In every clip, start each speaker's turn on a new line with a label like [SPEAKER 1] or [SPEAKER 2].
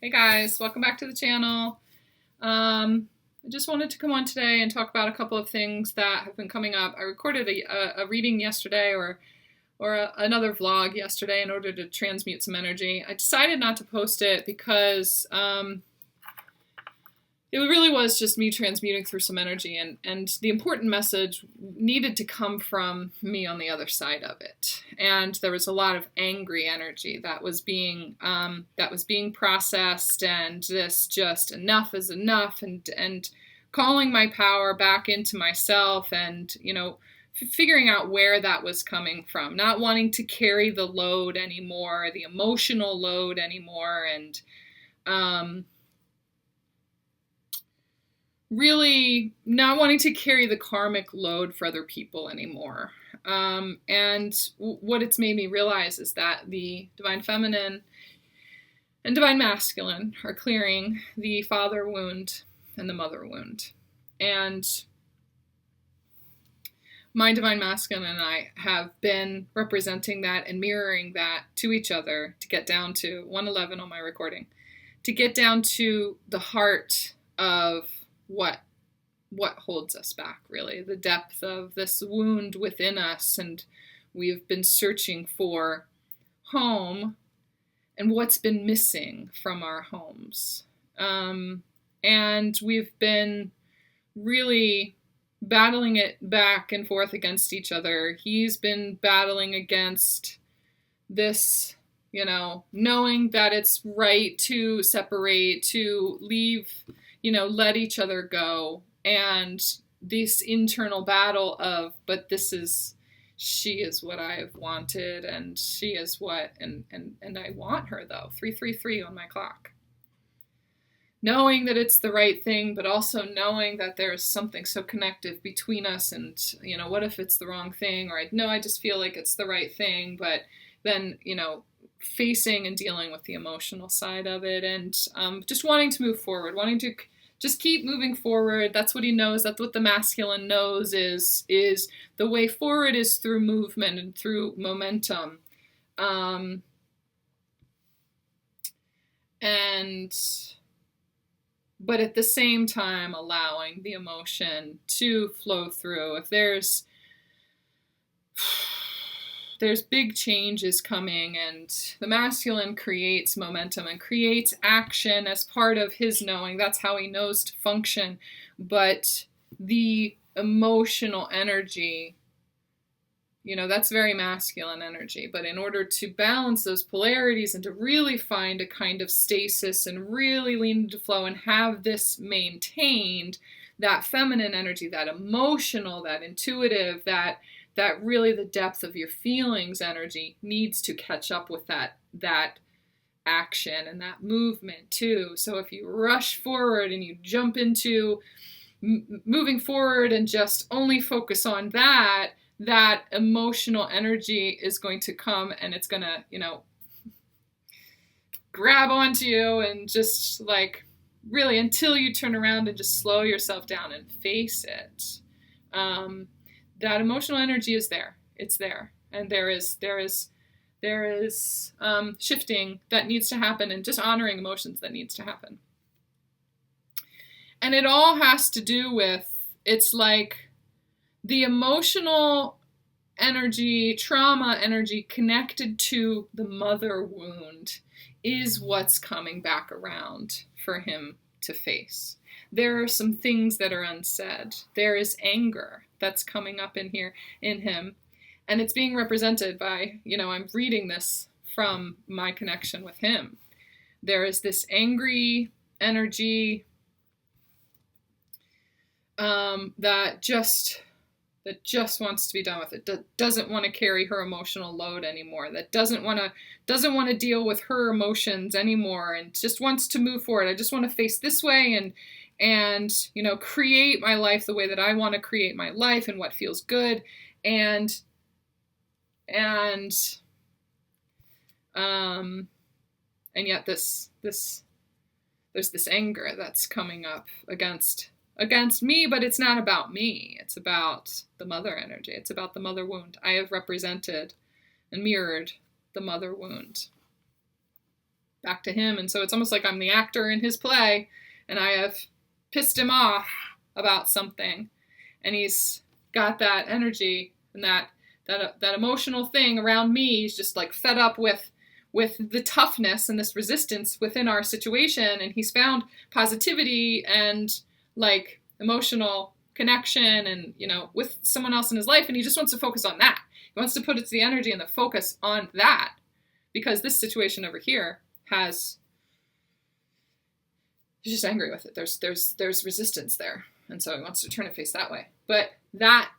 [SPEAKER 1] Hey guys, welcome back to the channel. I just wanted to come on today and talk about a couple of things that have been coming up. I recorded a reading yesterday or another vlog yesterday in order to transmute some energy. I decided not to post it because it really was just me transmuting through some energy, and the important message needed to come from me on the other side of it. And there was a lot of angry energy that was being processed, and this just enough is enough, and calling my power back into myself, and figuring out where that was coming from, not wanting to carry the load anymore, the emotional load anymore, and really not wanting to carry the karmic load for other people anymore. And what it's made me realize is that the divine feminine and divine masculine are clearing the father wound and the mother wound. And my divine masculine and I have been representing that and mirroring that to each other to get down to 111 on my recording, to get down to the heart of what holds us back, really, the depth of this wound within us. And we've been searching for home and what's been missing from our homes. And we've been really battling it back and forth against each other. He's been battling against this, knowing that it's right to separate, to leave, let each other go. And this internal battle of, but she is what I've wanted, and she is what, and I want her though, 333 on my clock. Knowing that it's the right thing, but also knowing that there's something so connective between us, and, what if it's the wrong thing? Or I just feel like it's the right thing, but then, facing and dealing with the emotional side of it, and just wanting to move forward, wanting to just keep moving forward. That's what he knows. That's what the masculine knows is the way forward is through movement and through momentum. But at the same time, allowing the emotion to flow through. If there's big changes coming, and the masculine creates momentum and creates action as part of his knowing. That's how he knows to function. But the emotional energy, that's very masculine energy. But in order to balance those polarities and to really find a kind of stasis and really lean into flow and have this maintained, that feminine energy, that emotional, that intuitive, that really the depth of your feelings energy needs to catch up with that action and that movement too. So if you rush forward and you jump into moving forward and just only focus on that emotional energy is going to come, and it's going to, grab onto you, and just like really until you turn around and just slow yourself down and face it. That emotional energy is there. It's there. And there is shifting that needs to happen, and just honoring emotions that needs to happen. And it all has to do with, it's like the emotional energy, trauma energy connected to the mother wound is what's coming back around for him to face. There are some things that are unsaid. There is anger that's coming up in him, and it's being represented by, I'm reading this from my connection with him. There is this angry energy that just wants to be done with it, doesn't want to carry her emotional load anymore, that doesn't want to deal with her emotions anymore, and just wants to move forward. I just want to face this way and create my life the way that I want to create my life and what feels good. And yet there's this anger that's coming up against me, but it's not about me. It's about the mother energy. It's about the mother wound. I have represented and mirrored the mother wound. back to him. And so it's almost like I'm the actor in his play, and I have pissed him off about something, and he's got that energy and that emotional thing around me. He's just like fed up with the toughness and this resistance within our situation, and he's found positivity and like emotional connection and, you know, with someone else in his life, and he just wants to focus on that. He wants to put the energy and the focus on that, because this situation over here he's just angry with it. There's resistance there, and so he wants to turn and face that way. But that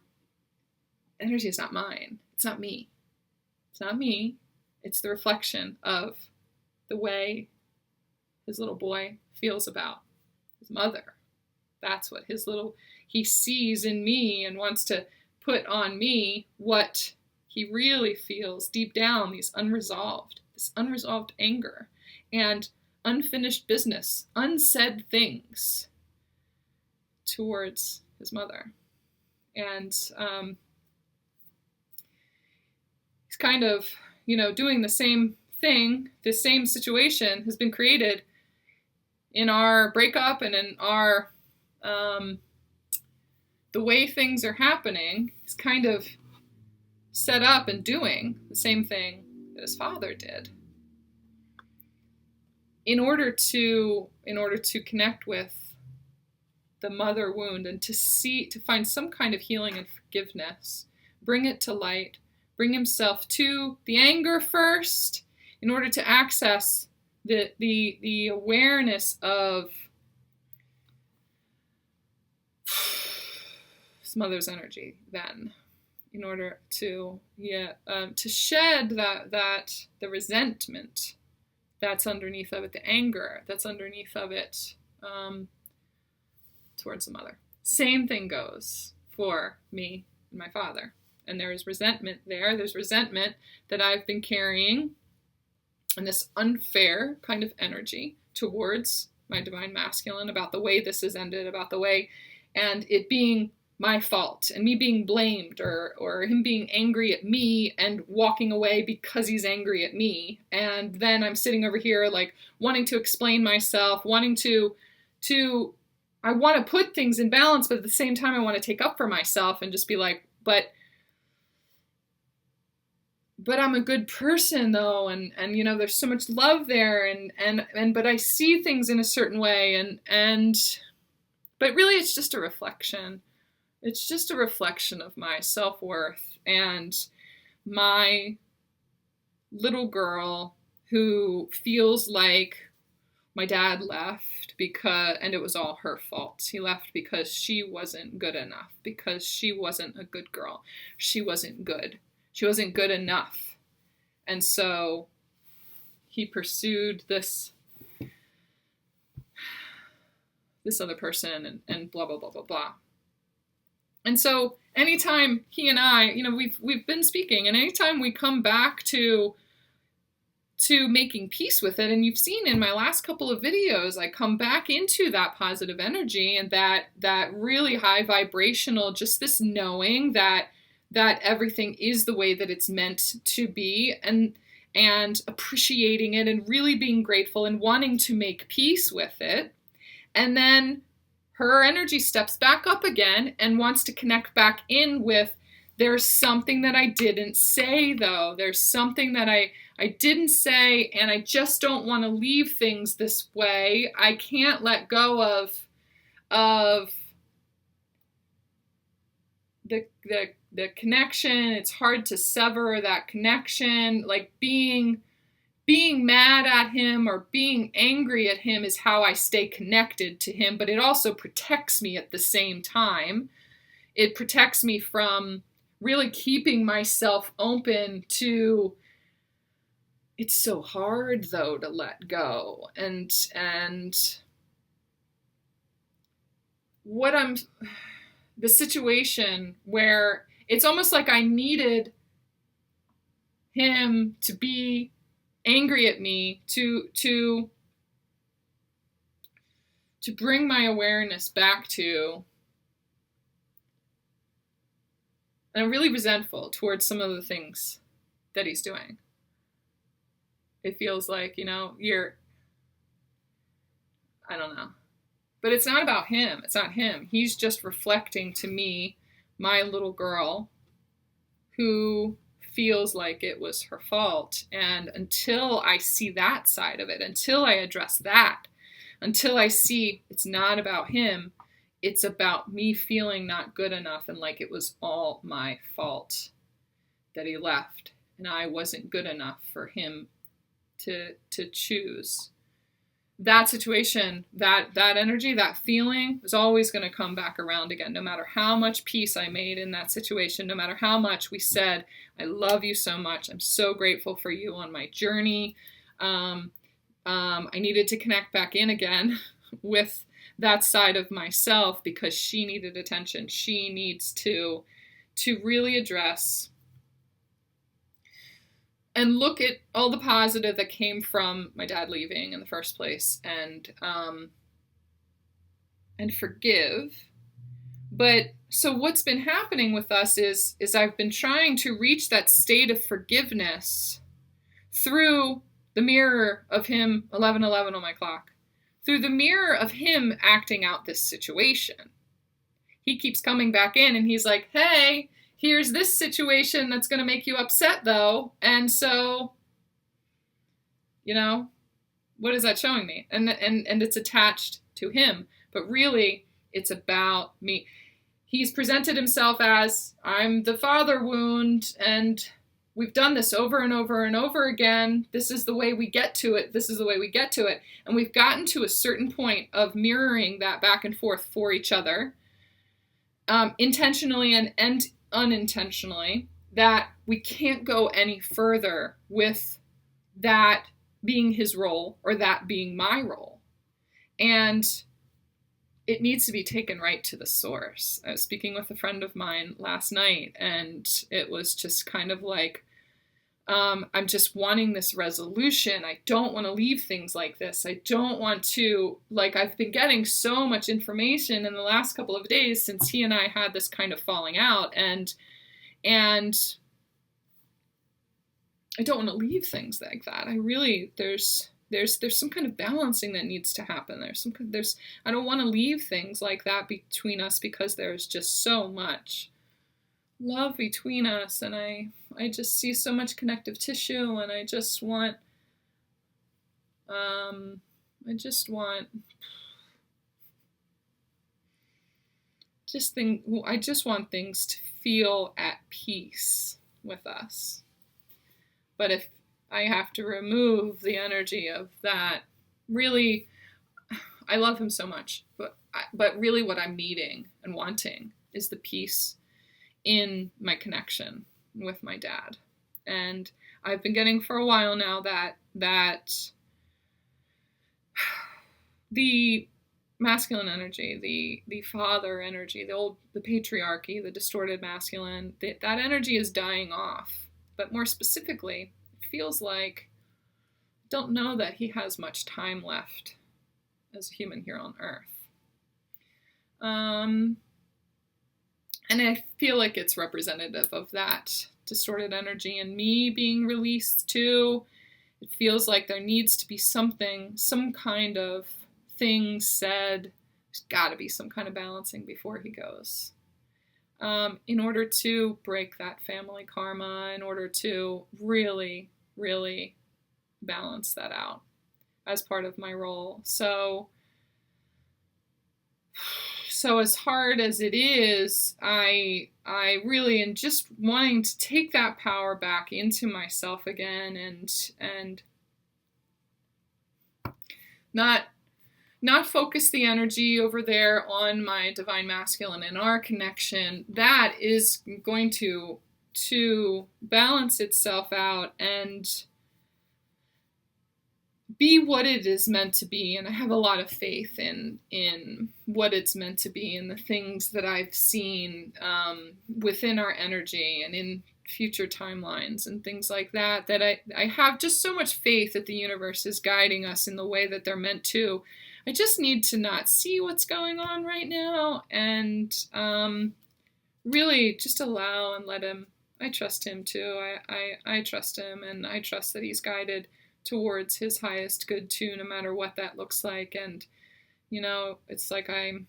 [SPEAKER 1] energy is not mine. It's not me. It's not me. It's the reflection of the way his little boy feels about his mother. That's what he sees in me and wants to put on me what he really feels deep down, this unresolved anger and unfinished business, unsaid things towards his mother. And he's kind of, you know, doing the same thing. The same situation has been created in our breakup and in our the way things are happening. He's kind of set up and doing the same thing that his father did in order to connect with the mother wound and to find some kind of healing and forgiveness, bring it to light, bring himself to the anger first in order to access the awareness of his mother's energy then, in order to shed the resentment that's underneath of it, the anger that's underneath of it towards the mother. Same thing goes for me and my father. And there is resentment there. There's resentment that I've been carrying, and this unfair kind of energy towards my divine masculine about the way this has ended, about the way, and it being my fault and me being blamed, or him being angry at me and walking away because he's angry at me. And then I'm sitting over here like wanting to explain myself, wanting to I want to put things in balance, but at the same time I want to take up for myself and just be like, but I'm a good person though, and you know, there's so much love there, and but I see things in a certain way, and but really it's just a reflection. It's just a reflection of my self-worth and my little girl who feels like my dad left and it was all her fault. He left because she wasn't good enough, because she wasn't a good girl. She wasn't good. She wasn't good enough. And so he pursued this other person and blah, blah, blah, blah, blah. And so anytime he and I, you know, we've been speaking, and anytime we come back to making peace with it, and you've seen in my last couple of videos, I come back into that positive energy and that really high vibrational, just this knowing that everything is the way that it's meant to be, and appreciating it and really being grateful and wanting to make peace with it. And then her energy steps back up again and wants to connect back in with, there's something that I didn't say though. There's something that I didn't say, and I just don't want to leave things this way. I can't let go of the connection. It's hard to sever that connection. Like being mad at him or being angry at him is how I stay connected to him, but it also protects me at the same time. It protects me from really keeping myself open to, it's so hard though to let go. And the situation where it's almost like I needed him to be angry at me to bring my awareness back to, and I'm really resentful towards some of the things that he's doing. It feels like, I don't know. But it's not about him. It's not him. He's just reflecting to me, my little girl, who feels like it was her fault. And until I see that side of it, until I address that, until I see it's not about him, it's about me feeling not good enough and like it was all my fault that he left and I wasn't good enough for him to choose. That situation, that energy, that feeling is always going to come back around again, no matter how much peace I made in that situation, no matter how much we said, I love you so much. I'm so grateful for you on my journey. I needed to connect back in again with that side of myself because she needed attention. She needs to really address and look at all the positive that came from my dad leaving in the first place, and forgive. But so what's been happening with us is I've been trying to reach that state of forgiveness through the mirror of him, 11:11 on my clock, through the mirror of him acting out this situation. He keeps coming back in and he's like, hey, here's this situation that's going to make you upset, though. And so, what is that showing me? And it's attached to him. But really, it's about me. He's presented himself as, I'm the father wound, and we've done this over and over and over again. This is the way we get to it. This is the way we get to it. And we've gotten to a certain point of mirroring that back and forth for each other, intentionally and unintentionally, that we can't go any further with that being his role or that being my role. And it needs to be taken right to the source. I was speaking with a friend of mine last night, and it was just kind of like, I'm just wanting this resolution. I don't want to leave things like this. I don't want to, I've been getting so much information in the last couple of days since he and I had this kind of falling out, and I don't want to leave things like that. I really, there's some kind of balancing that needs to happen. I don't want to leave things like that between us because there's just so much love between us, and I just see so much connective tissue, and I just want things to feel at peace with us. But if I have to remove the energy of that, really, I love him so much, but really what I'm needing and wanting is the peace in my connection with my dad. And I've been getting for a while now that the masculine energy, the father energy, the patriarchy, the distorted masculine, that energy is dying off. But more specifically, it feels like I don't know that he has much time left as a human here on Earth. And I feel like it's representative of that distorted energy and me being released too. It feels like there needs to be some kind of thing said. There's got to be some kind of balancing before he goes. In order to break that family karma, in order to really, really balance that out as part of my role. So as hard as it is, I really am just wanting to take that power back into myself again, and not focus the energy over there on my divine masculine and our connection. That is going to balance itself out and be what it is meant to be. And I have a lot of faith in what it's meant to be and the things that I've seen within our energy and in future timelines and things like that, that I have just so much faith that the universe is guiding us in the way that they're meant to. I just need to not see what's going on right now and really just allow and let him. I trust him too. I trust him, and I trust that he's guided towards his highest good too, no matter what that looks like. And, you know, it's like I'm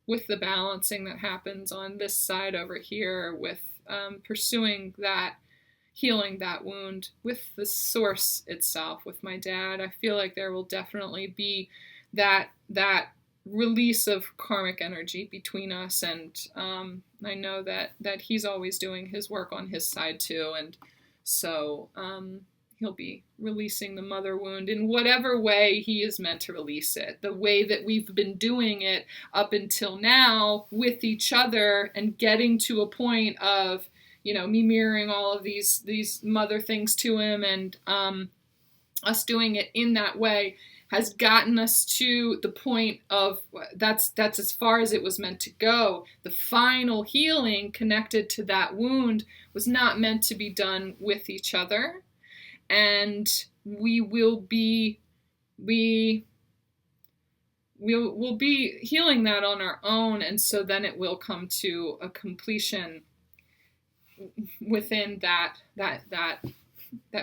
[SPEAKER 1] with the balancing that happens on this side over here with pursuing that, healing that wound with the source itself, with my dad. I feel like there will definitely be that release of karmic energy between us, and I know that he's always doing his work on his side too, and so he'll be releasing the mother wound in whatever way he is meant to release it. The way that we've been doing it up until now with each other, and getting to a point of, you know, me mirroring all of these mother things to him, and us doing it in that way has gotten us to the point of that's as far as it was meant to go. The final healing connected to that wound was not meant to be done with each other. And we'll be healing that on our own, and so then it will come to a completion within that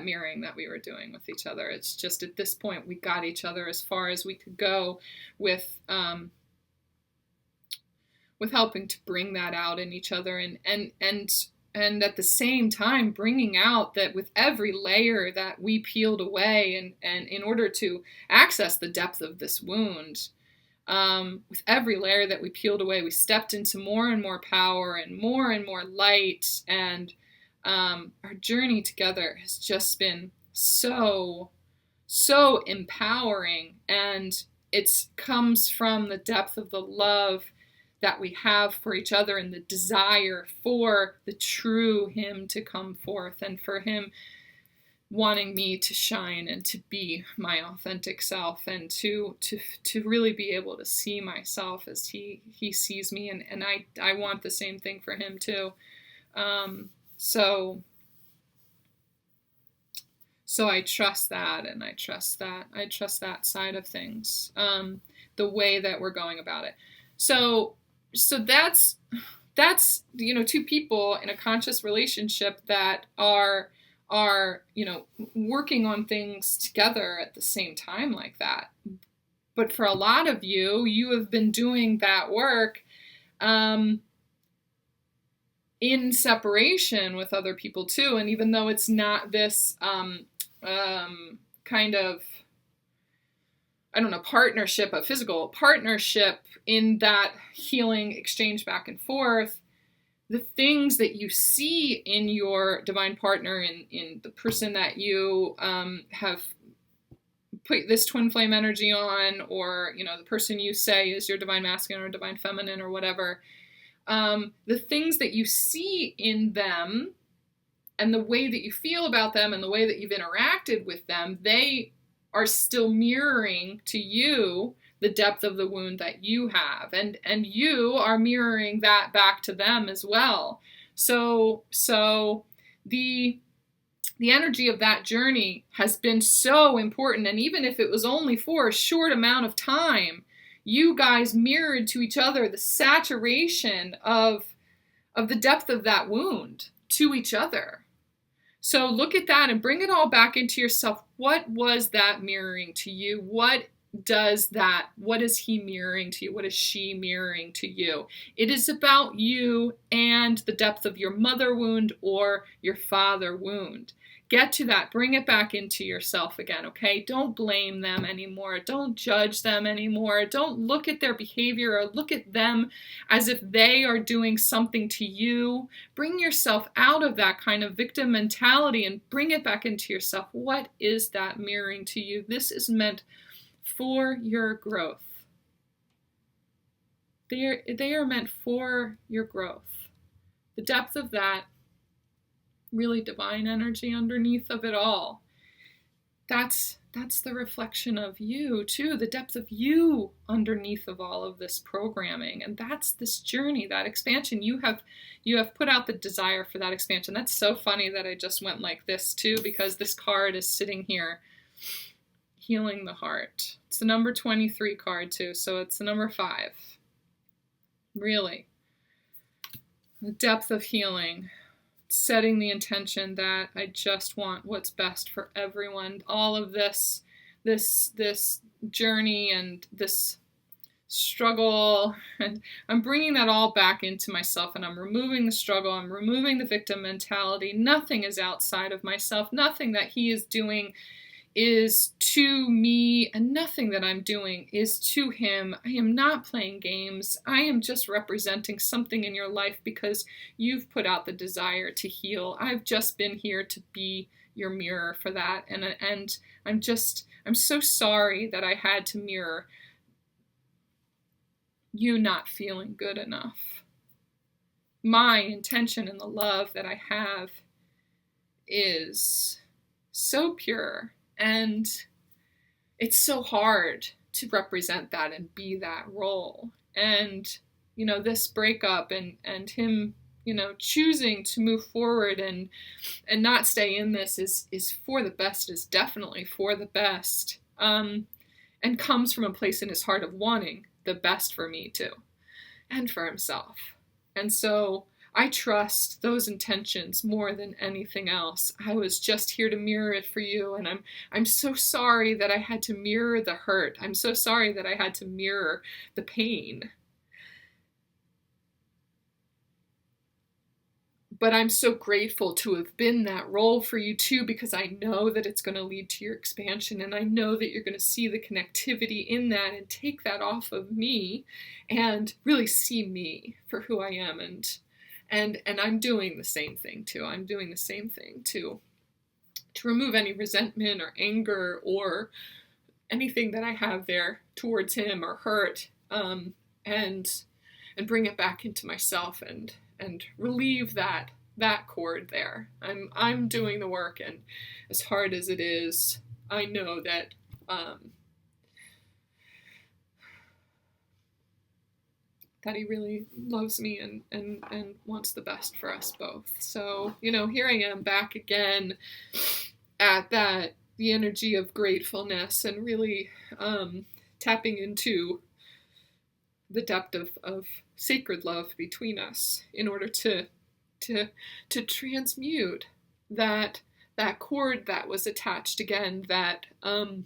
[SPEAKER 1] mirroring that we were doing with each other. It's just at this point we got each other as far as we could go with helping to bring that out in each other, and at the same time bringing out that with every layer that we peeled away, and in order to access the depth of this wound, with every layer that we peeled away, we stepped into more and more power and more light, and our journey together has just been so empowering, and it comes from the depth of the love that we have for each other, and the desire for the true him to come forth, and for him wanting me to shine and to be my authentic self, and to really be able to see myself as he sees me, and I want the same thing for him too. So I trust that, and I trust that side of things, the way that we're going about it. So that's, you know, two people in a conscious relationship that are, you know, working on things together at the same time like that. But for a lot of you have been doing that work in separation with other people too. And even though it's not this kind of, I don't know, partnership, a physical partnership in that healing exchange back and forth, the things that you see in your divine partner, in the person that you have put this twin flame energy on, or, you know, the person you say is your divine masculine or divine feminine or whatever, the things that you see in them and the way that you feel about them and the way that you've interacted with them, they are still mirroring to you the depth of the wound that you have, and you are mirroring that back to them as well. So the energy of that journey has been so important, and even if it was only for a short amount of time, you guys mirrored to each other the saturation of the depth of that wound to each other. So look at that and bring it all back into yourself. What was that mirroring to you? What is he mirroring to you? What is she mirroring to you? It is about you and the depth of your mother wound or your father wound. Get to that. Bring it back into yourself again, okay? Don't blame them anymore. Don't judge them anymore. Don't look at their behavior or look at them as if they are doing something to you. Bring yourself out of that kind of victim mentality and bring it back into yourself. What is that mirroring to you? This is meant for your growth. They are meant for your growth. The depth of that really divine energy underneath of it all, that's the reflection of you too, the depth of you underneath of all of this programming. And that's this journey, that expansion. You have put out the desire for that expansion. That's so funny that I just went like this too, because this card is sitting here, healing the heart. It's the number 23 card too, so it's the number 5. Really, the depth of healing setting the intention that I just want what's best for everyone. All of this journey and this struggle, and I'm bringing that all back into myself, and I'm removing the struggle, I'm removing the victim mentality. Nothing is outside of myself. Nothing that he is doing is to me, and nothing that I'm doing is to him. I am not playing games. I am just representing something in your life because you've put out the desire to heal. I've just been here to be your mirror for that, and I'm so sorry that I had to mirror you not feeling good enough. My intention and the love that I have is so pure, and it's so hard to represent that and be that role. And, this breakup and him, choosing to move forward and not stay in this is for the best, is definitely for the best. And comes from a place in his heart of wanting the best for me too, and for himself. And so I trust those intentions more than anything else. I was just here to mirror it for you, and I'm so sorry that I had to mirror the hurt. I'm so sorry that I had to mirror the pain. But I'm so grateful to have been that role for you too, because I know that it's going to lead to your expansion, and I know that you're going to see the connectivity in that and take that off of me and really see me for who I am. And I'm doing the same thing too. I'm doing the same thing to remove any resentment or anger or anything that I have there towards him or hurt, and bring it back into myself and relieve that cord there. I'm doing the work, and as hard as it is, I know that that he really loves me and wants the best for us both. So, here I am back again at the energy of gratefulness, and really tapping into the depth of sacred love between us in order to transmute that cord that was attached again, that the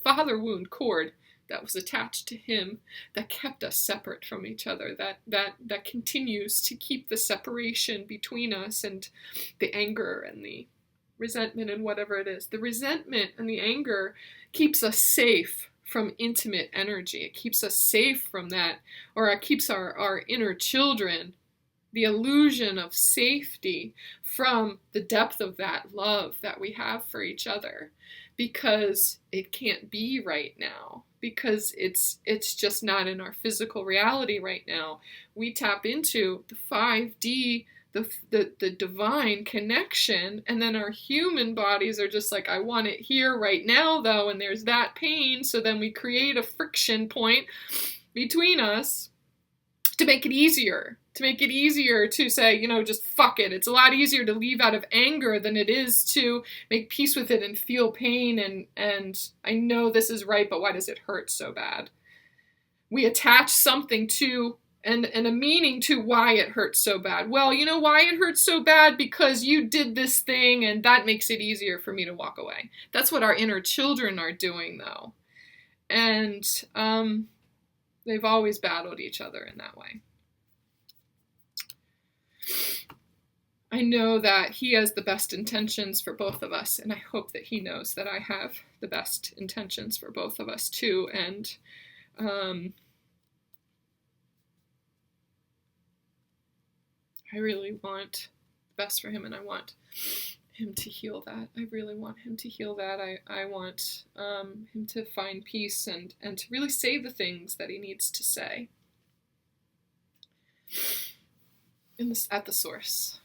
[SPEAKER 1] father wound cord that was attached to him, that kept us separate from each other, that continues to keep the separation between us, and the anger and the resentment and whatever it is. The resentment and the anger keeps us safe from intimate energy. It keeps us safe from that, or it keeps our inner children, the illusion of safety, from the depth of that love that we have for each other, because it can't be right now, because it's just not in our physical reality right now. We tap into the 5D, the divine connection, and then our human bodies are just like, I want it here right now though, and there's that pain, so then we create a friction point between us to make it easier to say, just fuck it. It's a lot easier to leave out of anger than it is to make peace with it and feel pain, and I know this is right, but why does it hurt so bad? We attach something to and a meaning to why it hurts so bad. Well, why it hurts so bad? Because you did this thing, and that makes it easier for me to walk away. That's what our inner children are doing, though. And they've always battled each other in that way. I know that he has the best intentions for both of us, and I hope that he knows that I have the best intentions for both of us too. And I really want the best for him, and I want him to heal that. I really want him to heal that. I want him to find peace and to really say the things that he needs to say at the source.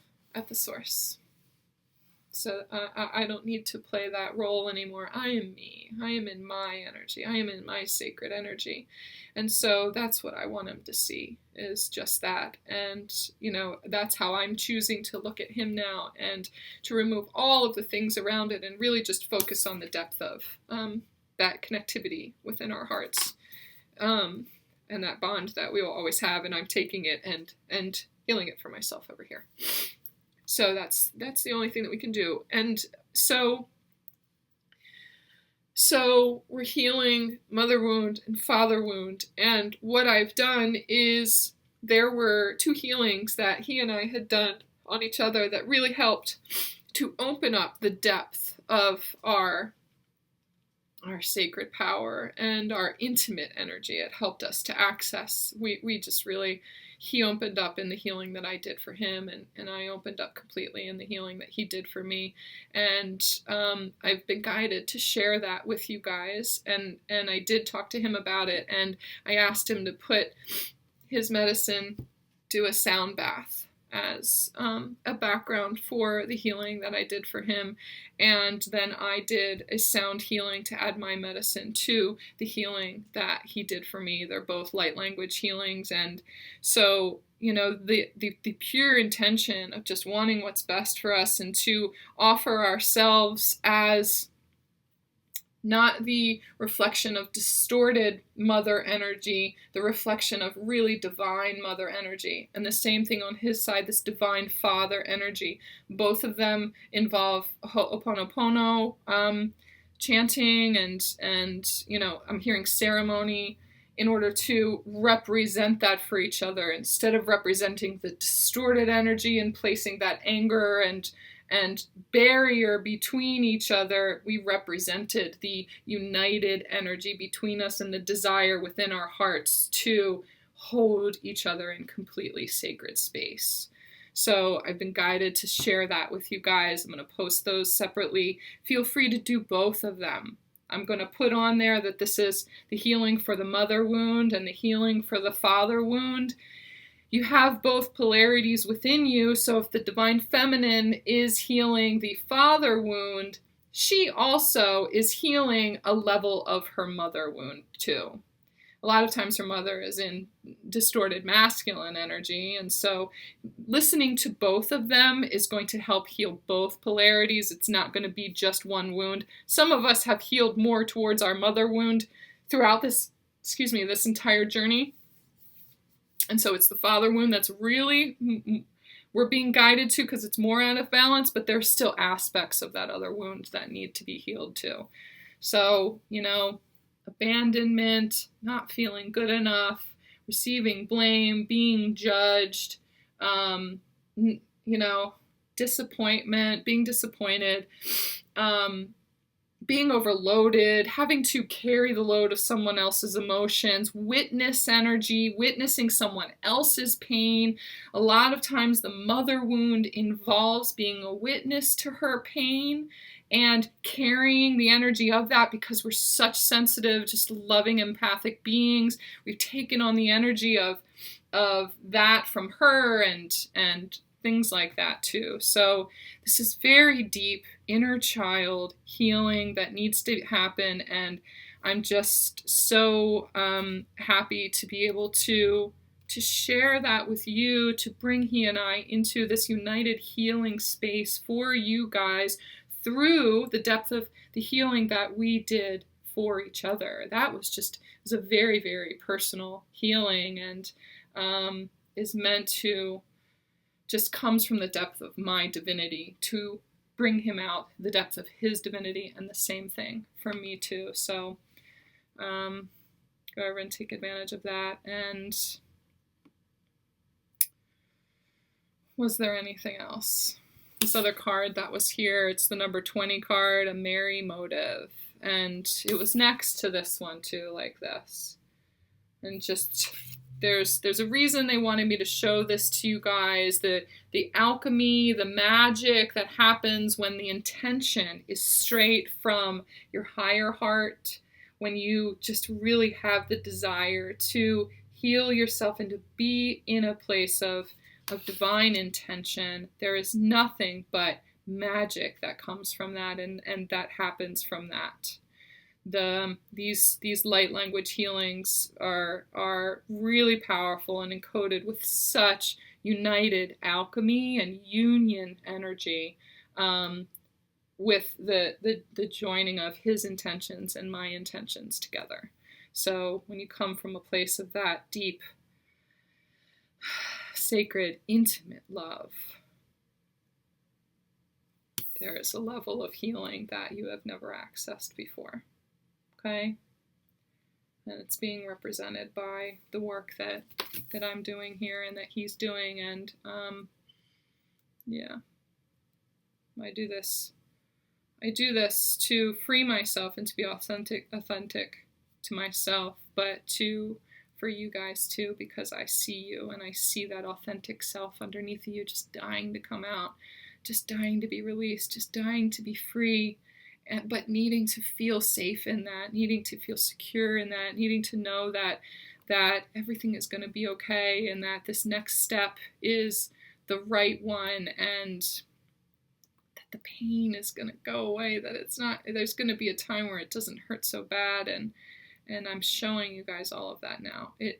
[SPEAKER 1] So I don't need to play that role anymore. I am me. I am in my energy. I am in my sacred energy. And so that's what I want him to see, is just that. And, that's how I'm choosing to look at him now, and to remove all of the things around it and really just focus on the depth of that connectivity within our hearts, and that bond that we will always have. And I'm taking it and healing it for myself over here. So that's the only thing that we can do. And so we're healing mother wound and father wound. And what I've done is there were 2 healings that he and I had done on each other that really helped to open up the depth of our sacred power and our intimate energy. It helped us to access. We just really, he opened up in the healing that I did for him, and I opened up completely in the healing that he did for me. And I've been guided to share that with you guys. And I did talk to him about it, and I asked him to put his medicine, do a sound bath as a background for the healing that I did for him. And then I did a sound healing to add my medicine to the healing that he did for me. They're both light language healings. And so, the pure intention of just wanting what's best for us and to offer ourselves as not the reflection of distorted mother energy, the reflection of really divine mother energy. And the same thing on his side, this divine father energy. Both of them involve Ho'oponopono chanting and I'm hearing ceremony in order to represent that for each other, instead of representing the distorted energy and placing that anger and barrier between each other. We represented the united energy between us and the desire within our hearts to hold each other in completely sacred space. So I've been guided to share that with you guys. I'm going to post those separately. Feel free to do both of them. I'm going to put on there that this is the healing for the mother wound and the healing for the father wound. You have both polarities within you, so if the divine feminine is healing the father wound, she also is healing a level of her mother wound too. A lot of times her mother is in distorted masculine energy, and so listening to both of them is going to help heal both polarities. It's not going to be just one wound. Some of us have healed more towards our mother wound throughout this entire journey. And so it's the father wound that's really, we're being guided to because it's more out of balance, but there's still aspects of that other wound that need to be healed too. So, abandonment, not feeling good enough, receiving blame, being judged, disappointment, being disappointed, being overloaded, having to carry the load of someone else's emotions, witness energy, witnessing someone else's pain. A lot of times the mother wound involves being a witness to her pain and carrying the energy of that because we're such sensitive, just loving, empathic beings. We've taken on the energy of that from her and things like that too. So this is very deep inner child healing that needs to happen, and I'm just so happy to be able to share that with you, to bring he and I into this united healing space for you guys through the depth of the healing that we did for each other. That was a very, very personal healing, and is meant to just comes from the depth of my divinity to bring him out, the depth of his divinity, and the same thing for me too. So go over and take advantage of that. And was there anything else? This other card that was here, it's the number 20 card, a merry motive. And it was next to this one too, like this. And just, there's a reason they wanted me to show this to you guys. The alchemy, the magic that happens when the intention is straight from your higher heart, when you just really have the desire to heal yourself and to be in a place of divine intention. There is nothing but magic that comes from that, and that happens from that. These light language healings are really powerful and encoded with such united alchemy and union energy, with the joining of his intentions and my intentions together. So when you come from a place of that deep, sacred, intimate love, there is a level of healing that you have never accessed before. Okay? And it's being represented by the work that I'm doing here and that he's doing. And yeah, I do this to free myself and to be authentic to myself, but for you guys too, because I see you and I see that authentic self underneath you just dying to come out, just dying to be released, just dying to be free, but needing to feel safe in that, needing to feel secure in that, needing to know that everything is going to be okay and that this next step is the right one, and that the pain is going to go away, that it's not, there's going to be a time where it doesn't hurt so bad, and I'm showing you guys all of that now. It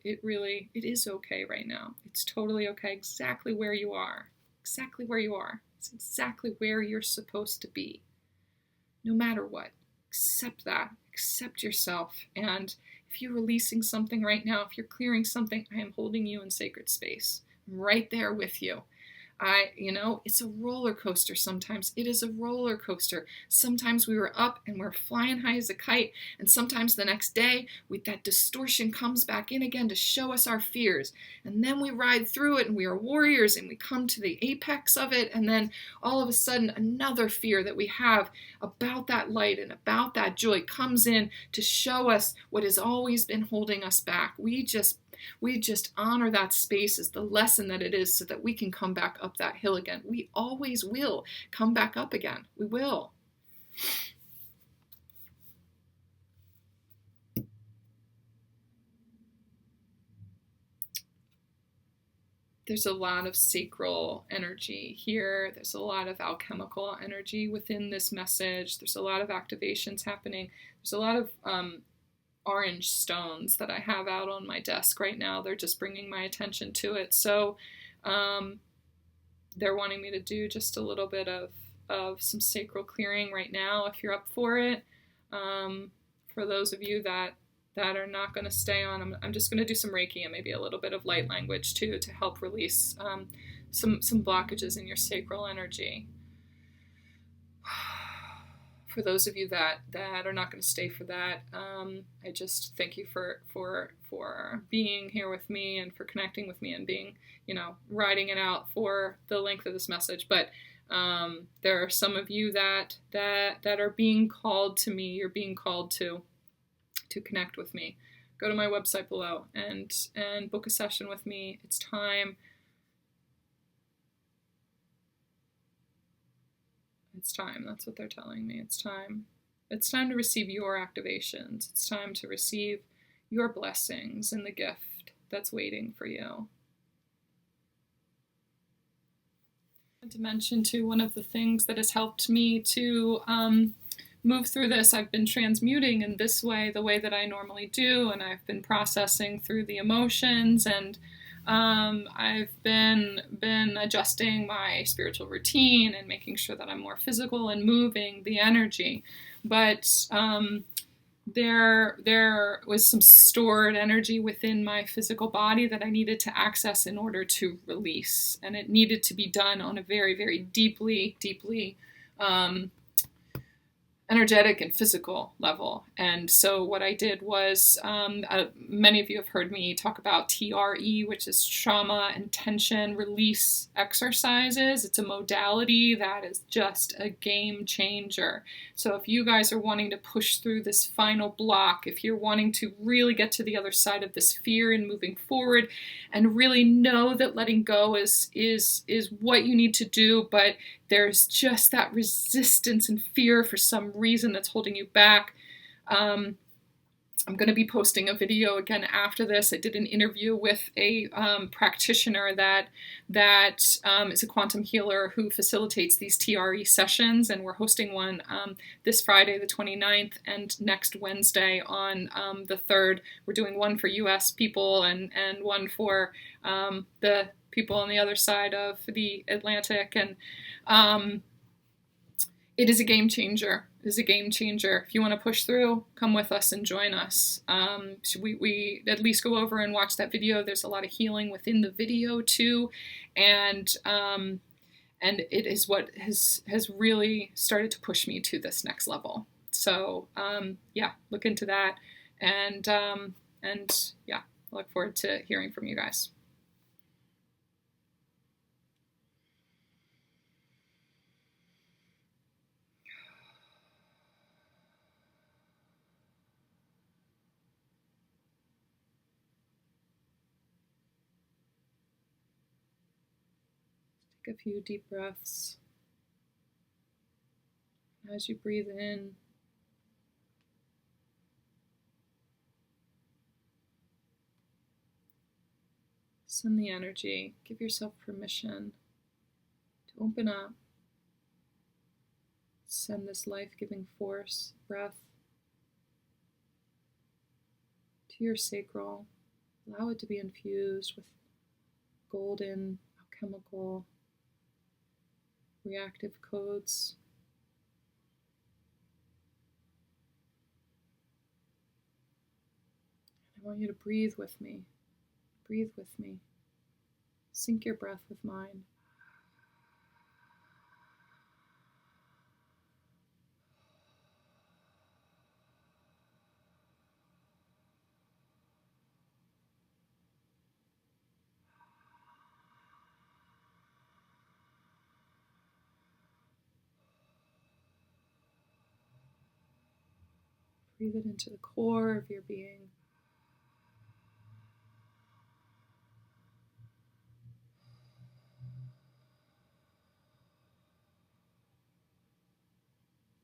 [SPEAKER 1] is okay right now. It's totally okay exactly where you are. Exactly where you are. It's exactly where you're supposed to be. No matter what. Accept that. Accept yourself. And if you're releasing something right now, if you're clearing something, I am holding you in sacred space. I'm right there with you. It's a roller coaster sometimes. It is a roller coaster. Sometimes we were up and we're flying high as a kite, and sometimes the next day that distortion comes back in again to show us our fears. And then we ride through it and we are warriors and we come to the apex of it, and then all of a sudden another fear that we have about that light and about that joy comes in to show us what has always been holding us back. We just honor that space as the lesson that it is so that we can come back up that hill again. We always will come back up again. We will. There's a lot of sacral energy here. There's a lot of alchemical energy within this message. There's a lot of activations happening. There's a lot of orange stones that I have out on my desk right now. They're just bringing my attention to it. So they're wanting me to do just a little bit of some sacral clearing right now, if you're up for it. For those of you that are not going to stay on, I'm just going to do some Reiki and maybe a little bit of light language too to help release some blockages in your sacral energy. For those of you that are not going to stay for that, I just thank you for being here with me and for connecting with me and being, riding it out for the length of this message. But there are some of you that are being called to me. You're being called to connect with me. Go to my website below and book a session with me. It's time. It's time. That's what they're telling me. It's time. It's time to receive your activations. It's time to receive your blessings and the gift that's waiting for you. To mention too, one of the things that has helped me to move through this, I've been transmuting in this way, the way that I normally do, and I've been processing through the emotions, and I've been adjusting my spiritual routine and making sure that I'm more physical and moving the energy. But there was some stored energy within my physical body that I needed to access in order to release, and it needed to be done on a very, very deeply energetic and physical level. And so what I did was, many of you have heard me talk about TRE, which is trauma and tension release exercises. It's a modality that is just a game changer. So if you guys are wanting to push through this final block, if you're wanting to really get to the other side of this fear and moving forward and really know that letting go is what you need to do, but there's just that resistance and fear for some reason that's holding you back. I'm going to be posting a video again after this. I did an interview with a practitioner that is a quantum healer who facilitates these TRE sessions, and we're hosting one this Friday, the 29th, and next Wednesday on the 3rd. We're doing one for U.S. people and one for the people on the other side of the Atlantic, and it is a game changer. It is a game changer. If you want to push through, come with us and join us. Should we at least go over and watch that video? There's a lot of healing within the video too, and And it is what has really started to push me to this next level. So yeah, look into that, and yeah, I look forward to hearing from you guys. Take a few deep breaths. As you breathe in, send the energy. Give yourself permission to open up. Send this life-giving force, breath, to your sacral. Allow it to be infused with golden, alchemical, reactive codes. I want you to breathe with me. Breathe with me. Sync your breath with mine. Breathe it into the core of your being.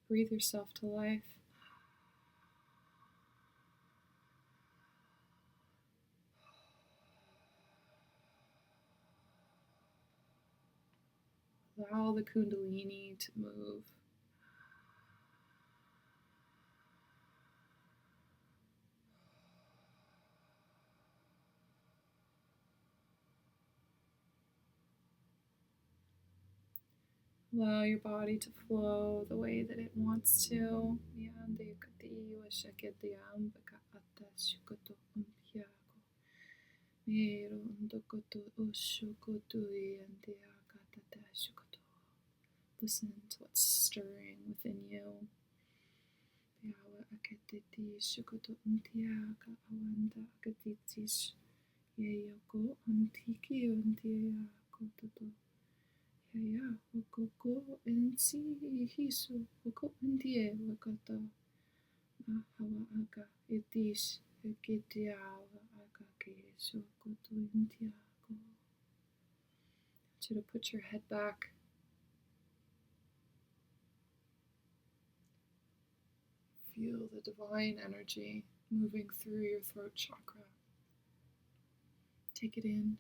[SPEAKER 1] Breathe yourself to life. Allow the Kundalini to move. Allow your body to flow the way that it wants to. Listen to what's stirring within you. Ya okoko ensi hisu oko ndie wakata hawa aka etish ekitiawa aka ke shokoto intiako. I want you to put your head back. Feel the divine energy moving through your throat chakra. Take it in.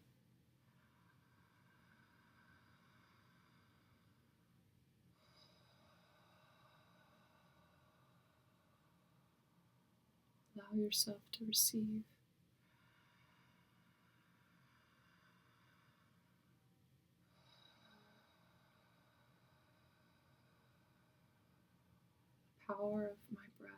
[SPEAKER 1] Allow yourself to receive. The power of my breath.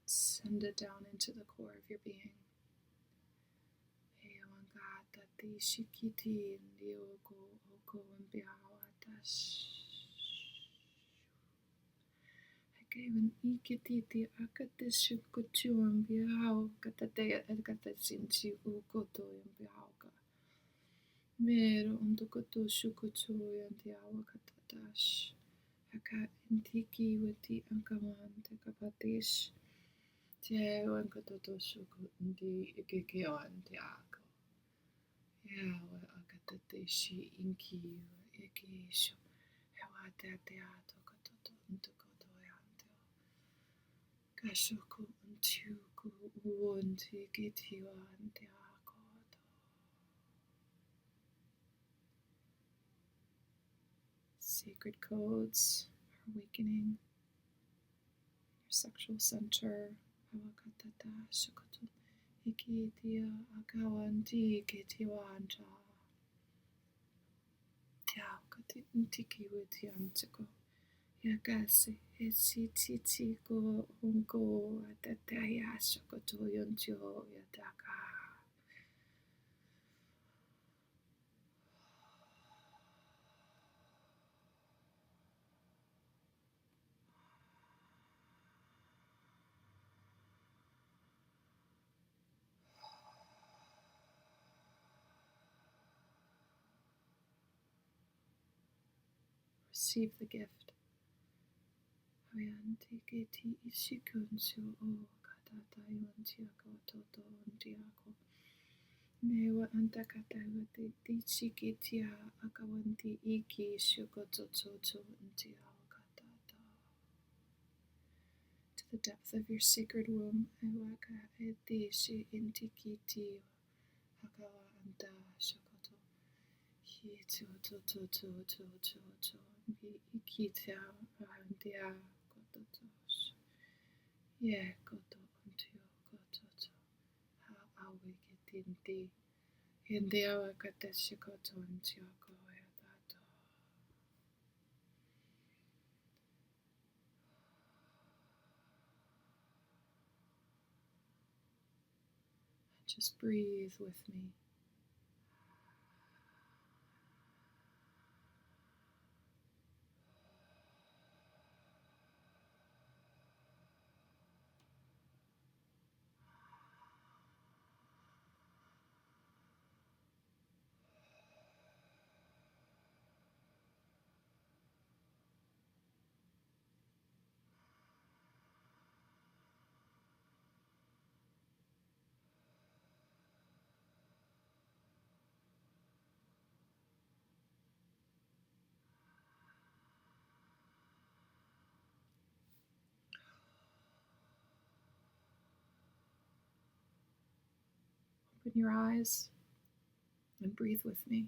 [SPEAKER 1] Send it down into the core of your being. Shikiti ndioko oko mbiawatash. Hakaven ikititi akatishu kuchu mbiao katate edkatasinchi ukoto mbiauka. Mero undukoto shukuchu yandiawa katatash. Haka intiki wati ankaman tekapatish. Te wankatoto shuku ndi ikikion tiako. Yawa akatateshi inki ekisho hewate teato katoto ntukoto yanto kashoku ntuku uonti kitiwa antiakoto. Sacred codes are awakening your sexual center. Hawakatata shokoto ikitia akawanti kitiwanta. Tiao kati ntiki witi antiko. Yakase esititi go ungo atataya shokoto yontyo yataka. Receive the gift. Hayantiketi ishikunshu o katata yontiako toto ontiako. Newa antakata wati tichikitia akawanti iki shukototo ontiao katata. To the depth of your sacred womb, Ewaka etishi intikiti hakawa anta shokoto. Hito to bi ikita antia kototosh. Ye koto antio kototo. Ha awikitinti. India wakateshikoto antio koyatato. Just breathe with me. Open your eyes and breathe with me.